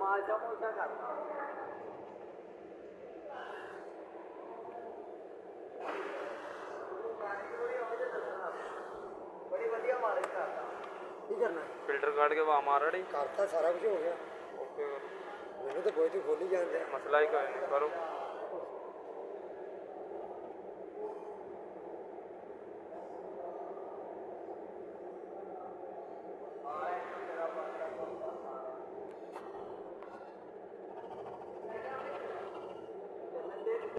ਮਾਲਸ਼ਾ ਮੂਲਸ਼ਾ ਕਰਦਾ ਬੜੀ ਵਧੀਆ ਮਾਲਿਸ਼ ਕਰਦਾ। ਕੀ ਕਰਨਾ ਫਿਲਟਰ ਕੱਢ ਕੇ ਵਾ ਮਾਰ ਰੜੀ ਕਰਤਾ ਸਾਰਾ ਕੁਝ ਹੋ ਗਿਆ। ਓਕੇ ਮੈਨੂੰ ਤਾਂ ਬੋਝ ਖੋਲੀ ਜਾਂਦੇ ਮਸਲਾ ਹੀ ਕੋਈ ਨਹੀਂ ਕਰੋ।